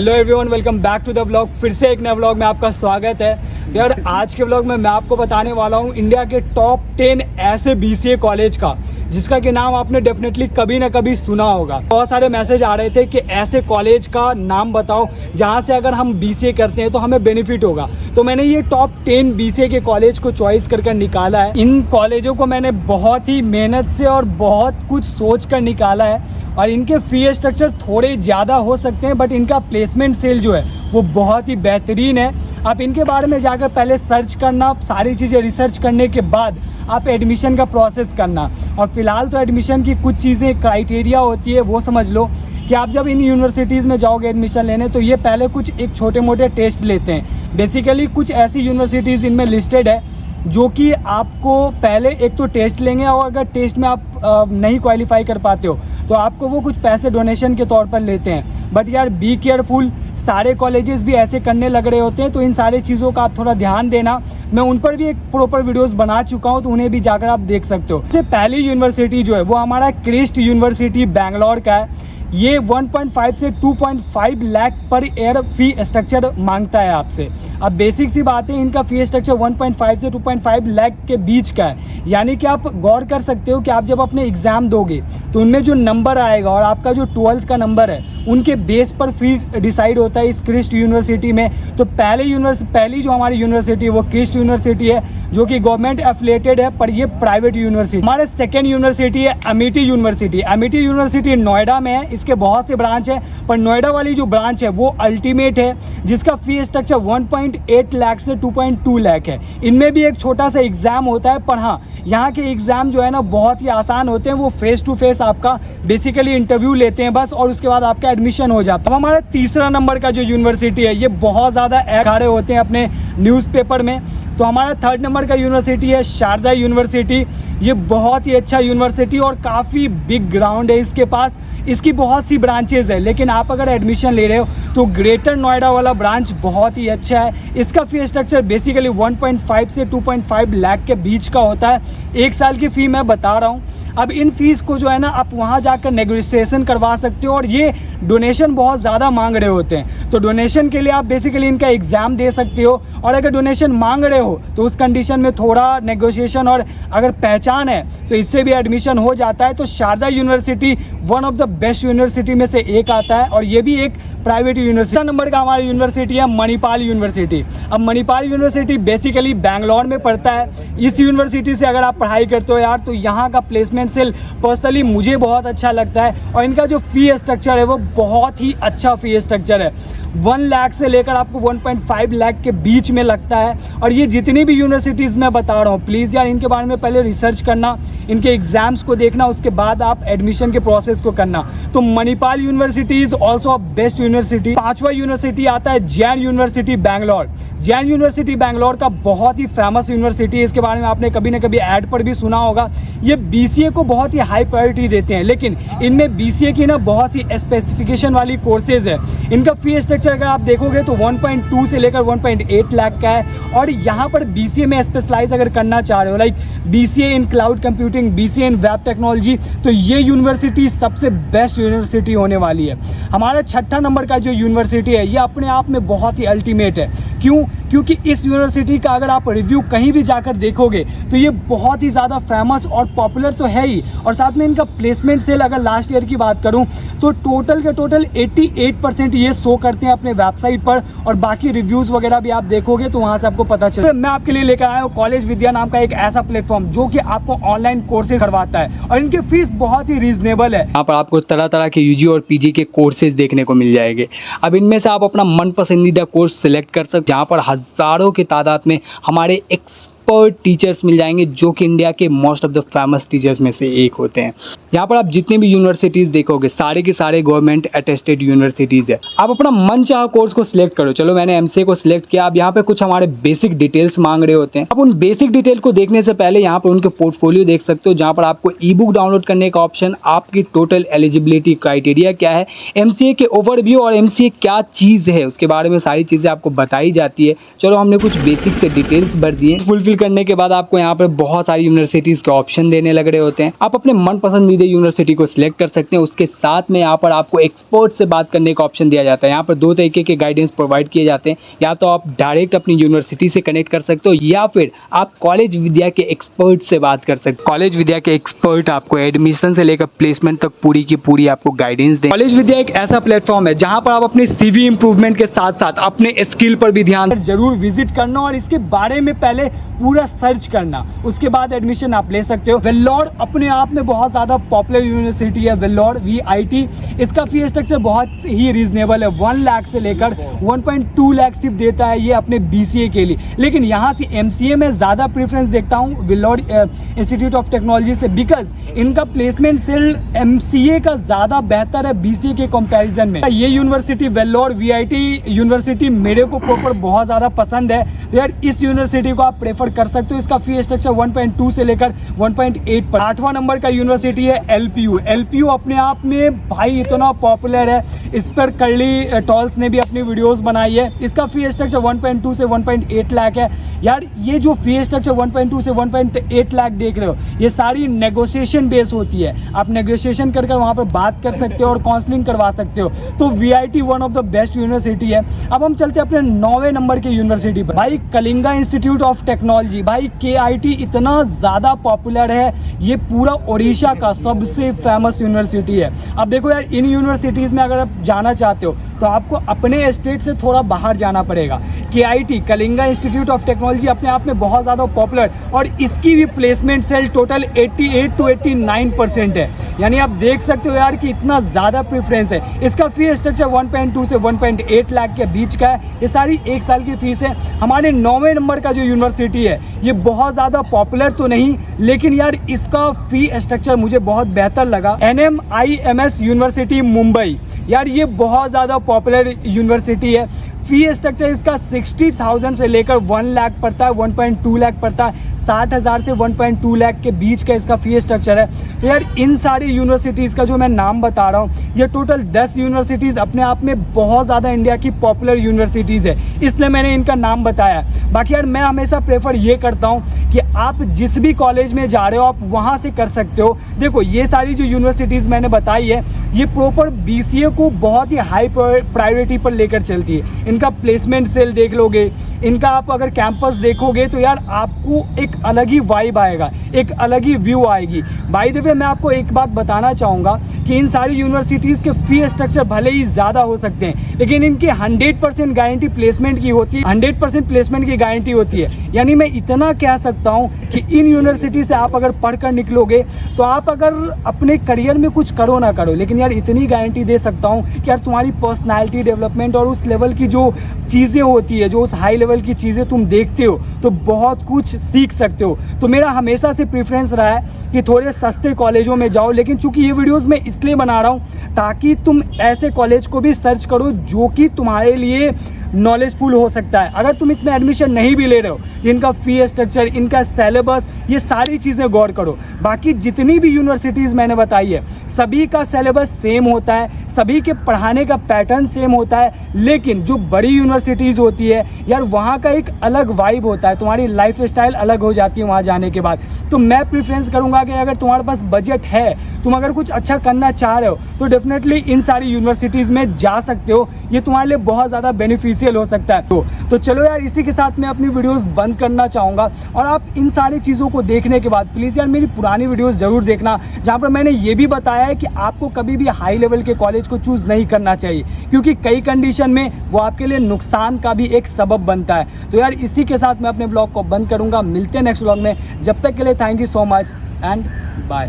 Hello everyone, welcome back to the vlog. फिर से एक नए व्लॉग में आपका स्वागत है। यार आज के व्लॉग में मैं आपको बताने वाला हूँ इंडिया के टॉप 10 ऐसे बीसीए कॉलेज का जिसका कि नाम आपने डेफिनेटली कभी ना कभी सुना होगा। बहुत सारे मैसेज आ रहे थे कि ऐसे कॉलेज का नाम बताओ जहाँ से अगर हम बीसीए करते हैं तो हमें बेनिफिट होगा। तो मैंने ये टॉप 10 बीसीए के कॉलेज को चॉइस कर निकाला है। इन कॉलेजों को मैंने बहुत ही मेहनत से और बहुत कुछ सोच कर निकाला है और इनके फी स्ट्रक्चर थोड़े ज़्यादा हो सकते हैं बट इनका प्लेसमेंट सेल जो है वो बहुत ही बेहतरीन है। आप इनके बारे में जाकर पहले सर्च करना, सारी चीज़ें रिसर्च करने के बाद आप एडमिशन का प्रोसेस करना। और फिलहाल तो एडमिशन की कुछ चीज़ें क्राइटेरिया होती है, वो समझ लो कि आप जब इन यूनिवर्सिटीज़ में जाओगे एडमिशन लेने तो ये पहले कुछ एक छोटे मोटे टेस्ट लेते हैं। बेसिकली कुछ ऐसी यूनिवर्सिटीज़ इनमें लिस्टेड है जो कि आपको पहले एक तो टेस्ट लेंगे और अगर टेस्ट में आप नहीं क्वालिफाई कर पाते हो तो आपको वो कुछ पैसे डोनेशन के तौर पर लेते हैं। बट यार बी केयरफुल, सारे कॉलेजेस भी ऐसे करने लग रहे होते हैं, तो इन सारी चीज़ों का आप थोड़ा ध्यान देना। मैं उन पर भी एक प्रॉपर वीडियोस बना चुका हूं तो उन्हें भी जाकर आप देख सकते हो। सबसे पहली यूनिवर्सिटी जो है वो हमारा क्रिस्ट यूनिवर्सिटी बैंगलोर का है। ये 1.5 से 2.5 lakh per year fee structure मांगता है आपसे। अब बेसिक सी बात है, इनका फ़ी स्ट्रक्चर 1.5 से 2.5 लाख के बीच का है। यानी कि आप गौर कर सकते हो कि आप जब अपने एग्ज़ाम दोगे तो उनमें जो नंबर आएगा और आपका जो 12th का नंबर है उनके बेस पर फ़ी डिसाइड होता है इस क्रिस्ट यूनिवर्सिटी में। तो पहली जो हमारी यूनिवर्सिटी है वो क्रिस्ट यूनिवर्सिटी है जो कि गवर्नमेंट एफिलिएटेड है पर ये प्राइवेट यूनिवर्सिटी। हमारे सेकेंड यूनिवर्सिटी है अमेठी यूनिवर्सिटी। अमेठी यूनिवर्सिटी नोएडा में है, इसके बहुत से ब्रांच हैं पर नोएडा वाली जो ब्रांच है वो अल्टीमेट है जिसका फी स्ट्रक्चर 1.8 लाख से 2.2 लाख है। इनमें भी एक छोटा सा एग्ज़ाम होता है पर हाँ, यहाँ के एग्ज़ाम जो है ना बहुत ही आसान होते हैं। वो फेस टू फेस आपका बेसिकली इंटरव्यू लेते हैं बस और उसके बाद आपका एडमिशन हो जाता है। अब हमारा तीसरा नंबर का जो यूनिवर्सिटी है ये बहुत ज़्यादा ऐड खड़े होते हैं अपने न्यूज़पेपर में। तो हमारा थर्ड नंबर का यूनिवर्सिटी है शारदा यूनिवर्सिटी। ये बहुत ही अच्छा यूनिवर्सिटी और काफ़ी बिग ग्राउंड है इसके पास। इसकी बहुत सी ब्रांचेज़ है लेकिन आप अगर एडमिशन ले रहे हो तो ग्रेटर नोएडा वाला ब्रांच बहुत ही अच्छा है। इसका फ़ी स्ट्रक्चर बेसिकली 1.5 से 2.5 लाख के बीच का होता है। एक साल की फ़ी मैं बता रहा हूँ। अब इन फीस को जो है ना आप वहाँ जाकर नेगोशिएशन करवा सकते हो और ये डोनेशन बहुत ज़्यादा मांग रहे होते हैं। तो डोनेशन के लिए आप बेसिकली इनका एग्ज़ाम दे सकते हो और अगर डोनेशन मांग रहे हो तो उस कंडीशन में थोड़ा नेगोशिएशन और अगर पहचान है तो इससे भी एडमिशन हो जाता है। तो Sharda university one of the best university में से एक आता है और ये भी एक प्राइवेट यूनिवर्सिटी। नंबर का हमारी यूनिवर्सिटी है मणिपाल यूनिवर्सिटी। अब मणिपाल यूनिवर्सिटी बेसिकली बैंगलोर में पड़ता है। इस यूनिवर्सिटी से अगर आप पढ़ाई करते हो यार तो यहाँ का प्लेसमेंट सेल पर्सनली मुझे बहुत अच्छा लगता है और इनका जो फ़ी स्ट्रक्चर है वो बहुत ही अच्छा फ़ी स्ट्रक्चर है। 1 लाख से लेकर आपको 1.5 लाख के बीच में लगता है। और ये जितनी भी यूनिवर्सिटीज़ मैं बता रहा हूँ प्लीज़ यार इनके बारे में पहले रिसर्च करना, इनके एग्ज़ाम्स को देखना, उसके बाद आप एडमिशन के प्रोसेस को करना। तो Manipal university is also a best university. पांचवा यूनिवर्सिटी आता है जैन यूनिवर्सिटी बैंगलोर। जैन यूनिवर्सिटी बैंगलोर का बहुत ही फेमस यूनिवर्सिटी है। इसके बारे में आपने कभी ना कभी ऐड पर भी सुना होगा। ये बीसीए को बहुत ही हाई प्रायोरिटी देते हैं लेकिन इनमें बीसीए की ना बहुत सी स्पेसिफिकेशन वाली कोर्सेज है। इनका फी स्ट्रक्चर अगर आप देखोगे तो 1.2 से लेकर 1.8 लाख का है। और यहाँ पर बीसीए में स्पेशलाइज अगर करना चाह रहे हो लाइक बीसीए इन क्लाउड कंप्यूटिंग, बीसीए इन वेब टेक्नोलॉजी, तो ये यूनिवर्सिटी सबसे बेस्ट यूनिवर्सिटी होने वाली है। हमारा छठा नंबर का जो यूनिवर्सिटी है ये अपने आप में बहुत ही अल्टीमेट है। क्यों? क्योंकि इस यूनिवर्सिटी का अगर आप रिव्यू कहीं भी जाकर देखोगे तो ये बहुत ही ज़्यादा फेमस और पॉपुलर तो है ही और साथ में इनका प्लेसमेंट सेल अगर लास्ट ईयर की बात करूं तो टोटल के टोटल 88% ये शो करते हैं अपने वेबसाइट पर और बाकी रिव्यूज़ वगैरह भी आप देखोगे तो वहाँ से आपको पता चले। मैं आपके लिए लेकर आया हूँ कॉलेज विद्या नाम का एक ऐसा प्लेटफॉर्म जो कि आपको ऑनलाइन कोर्सेज करवाता है और इनकी फीस बहुत ही रीजनेबल है। यहाँ पर आपको तरह तरह के यूजी और पीजी के कोर्सेज देखने को मिल जाएंगे। अब इनमें से आप अपना मन पसंदीदा कोर्स सिलेक्ट कर सकते, जहाँ पर हज़ारों की तादाद में हमारे एक्सपर्ट टीचर्स मिल जाएंगे जो कि इंडिया के most of the famous teachers में से एक होते हैं। यहाँ पर आप जितने भी यूनिवर्सिटीज़ देखोगे सारे के सारे गवर्नमेंट अटेस्टेड यूनिवर्सिटीज़ है। आप अपना मन चाहा कोर्स को सिलेक्ट करो। चलो मैंने एमसीए को सिलेक्ट किया। अब यहाँ पे कुछ हमारे बेसिक डिटेल्स मांग रहे होते हैं। आप उन बेसिक डिटेल को देखने से पहले यहाँ पर उनके पोर्टफोलियो देख सकते हो जहाँ पर आपको ई बुक डाउनलोड करने का ऑप्शन, आपकी टोटल एलिजिबिलिटी क्राइटेरिया क्या है, एमसीए के ओवरव्यू और एमसीए क्या चीज़ है उसके बारे में सारी चीज़ें आपको बताई जाती है। चलो हमने कुछ बेसिक से डिटेल्स भर दिए, फुलफिल करने के बाद आपको यहाँ पर बहुत सारी यूनिवर्सिटीज़ के ऑप्शन देने लग रहे होते हैं। आप अपने मन पसंदीदा यूनिवर्सिटी को सिलेक्ट कर सकते हैं। उसके साथ में यहाँ पर आपको एक्सपर्ट से बात करने का ऑप्शन दिया जाता है। यहाँ पर दो तरीके के गाइडेंस प्रोवाइड किए जाते हैं। या तो आप डायरेक्ट अपनी यूनिवर्सिटी से कनेक्ट कर सकते हो या फिर आप कॉलेज विद्या के एक्सपर्ट से बात कर सकते हो। कॉलेज विद्या के एक्सपर्ट आपको एडमिशन से लेकर प्लेसमेंट तक पूरी की पूरी आपको गाइडेंस दें। कॉलेज विद्या एक ऐसा प्लेटफॉर्म है जहां पर आप अपने CV इंप्रूवमेंट के साथ साथ अपने स्किल पर भी ध्यान जरूर विजिट करना और इसके बारे में पहले पूरा सर्च करना, उसके बाद एडमिशन आप ले सकते हो। वेल्लोर अपने आप में बहुत ज़्यादा पॉपुलर यूनिवर्सिटी है, वेल्लोर VIT। इसका फी स्ट्रक्चर बहुत ही रीजनेबल है, 1 लाख से लेकर 1.2 लाख सिर्फ देता है ये अपने BCA के लिए। लेकिन यहाँ से MCA में ज़्यादा प्रेफरेंस देखता हूँ वेल्लोर इंस्टीट्यूट ऑफ टेक्नोलॉजी से, बिकॉज इनका प्लेसमेंट सेल MCA का ज़्यादा बेहतर है BCA के कंपैरिजन में। ये यूनिवर्सिटी वेल्लोर VIT यूनिवर्सिटी मेरे को प्रॉपर बहुत ज़्यादा पसंद है, तो यार इस यूनिवर्सिटी को आप प्रेफर कर सकते हो। इसका फी स्ट्रक्चर 1.2 से लेकर 1.8 पर। 8वां नंबर का यूनिवर्सिटी है LPU अपने आप में भाई इतना पॉपुलर है, इस पर कर्ली टॉल्स ने भी अपनी वीडियोस बनाई है। इसका फी स्ट्रक्चर 1.2 से 1.8 लाख है। यार ये जो फी स्ट्रक्चर 1.2 से 1.8 लाख देख रहे हो, ये सारी नेगोशिएशन बेस होती है। आप नेगोशिएशन कर वहाँ पर बात कर सकते हो और काउंसलिंग करवा सकते हो। तो VIT one of the best university है। अब हम चलते हैं अपने 9वें नंबर के यूनिवर्सिटी पर, भाई कलिंगा इंस्टीट्यूट ऑफ टेक्नोलॉजी। भाई KIT इतना ज़्यादा पॉपुलर है, ये पूरा उड़ीसा का सबसे फेमस यूनिवर्सिटी है। अब देखो यार, इन यूनिवर्सिटीज़ में अगर आप जाना चाहते हो तो आपको अपने स्टेट से थोड़ा बाहर जाना पड़ेगा। KIT Kalinga institute of technology अपने आप में बहुत ज़्यादा पॉपुलर, और इसकी भी प्लेसमेंट सेल टोटल 88 to 89% है। यानी आप देख सकते हो यार कि इतना ज़्यादा प्रेफरेंस है। इसका फी स्ट्रक्चर 1.2 से 1.8 लाख के बीच का है। ये सारी 1 साल की फीस है। हमारे 9वें नंबर का जो यूनिवर्सिटी है, ये बहुत ज़्यादा पॉपुलर तो नहीं, लेकिन यार इसका फी स्ट्रक्चर मुझे बहुत बेहतर लगा। NMIMS यूनिवर्सिटी मुंबई, यार ये बहुत ज़्यादा पॉपुलर यूनिवर्सिटी है। फी स्ट्रक्चर इसका 60,000 से लेकर 1 लाख पड़ता है, 1.2 लाख पड़ता है। 60,000 से 1.2 लाख के बीच का इसका फी स्ट्रक्चर है। तो यार इन सारी यूनिवर्सिटीज़ का जो मैं नाम बता रहा हूँ, ये टोटल 10 यूनिवर्सिटीज़ अपने आप में बहुत ज़्यादा इंडिया की पॉपुलर यूनिवर्सिटीज़ है, इसलिए मैंने इनका नाम बताया। बाकी यार मैं हमेशा प्रेफर ये करता हूँ कि आप जिस भी कॉलेज में जा रहे हो आप वहाँ से कर सकते हो। देखो ये सारी जो यूनिवर्सिटीज़ मैंने बताई है, ये प्रॉपर BCA को बहुत ही हाई प्रायोरिटी पर लेकर चलती है। इनका प्लेसमेंट सेल देख लोगे, इनका आप अगर कैंपस देखोगे तो यार आपको एक अलग ही वाइब आएगा, एक अलग ही व्यू आएगी। बाय द वे मैं आपको एक बात बताना चाहूँगा कि इन सारी यूनिवर्सिटीज़ के फी स्ट्रक्चर भले ही ज़्यादा हो सकते हैं, लेकिन इनकी 100% गारंटी प्लेसमेंट की होती है, 100% प्लेसमेंट की गारंटी होती है। यानी मैं इतना कह सकता हूँ कि इन यूनिवर्सिटी से आप अगर पढ़ कर निकलोगे तो आप अगर अपने करियर में कुछ करो ना करो, लेकिन यार इतनी गारंटी दे सकता हूँ कि यार तुम्हारी पर्सनैलिटी डेवलपमेंट और उस लेवल की जो चीज़ें होती है, जो उस हाई लेवल की चीज़ें तुम देखते हो, तो बहुत कुछ सीख सकते हो। तो मेरा हमेशा से प्रेफरेंस रहा है कि थोड़े सस्ते कॉलेजों में जाओ, लेकिन चूंकि ये वीडियोस मैं इसलिए बना रहा हूँ ताकि तुम ऐसे कॉलेज को भी सर्च करो जो कि तुम्हारे लिए नॉलेजफुल हो सकता है। अगर तुम इसमें एडमिशन नहीं भी ले रहे हो, इनका फी स्ट्रक्चर, इनका सिलेबस, ये सारी चीज़ें गौर करो। बाकी जितनी भी यूनिवर्सिटीज़ मैंने बताई है, सभी का सिलेबस सेम होता है, सभी के पढ़ाने का पैटर्न सेम होता है, लेकिन जो बड़ी यूनिवर्सिटीज़ होती है यार, वहाँ का एक अलग वाइब होता है, तुम्हारी लाइफ स्टाइल अलग हो जाती है वहाँ जाने के बाद। तो मैं प्रेफरेंस करूँगा कि अगर तुम्हारे पास बजट है, तुम अगर कुछ अच्छा करना चाह रहे हो, तो डेफिनेटली इन सारी यूनिवर्सिटीज़ में जा सकते हो। ये तुम्हारे लिए बहुत ज़्यादा बेनिफिशियल हो सकता है। तो चलो यार, इसी के साथ मैं अपनी वीडियोस बंद करना चाहूँगा। और आप इन सारी चीज़ों को देखने के बाद प्लीज़ यार मेरी पुरानी वीडियोस ज़रूर देखना, जहाँ पर मैंने ये भी बताया है कि आपको कभी भी हाई लेवल के कॉलेज को चूज़ नहीं करना चाहिए, क्योंकि कई कंडीशन में वो आपके लिए नुकसान का भी एक सबब बनता है। तो यार इसी के साथ मैं अपने ब्लॉग को बंद करूँगा। मिलते हैं नेक्स्ट ब्लॉग में, जब तक के लिए thank you so much and bye.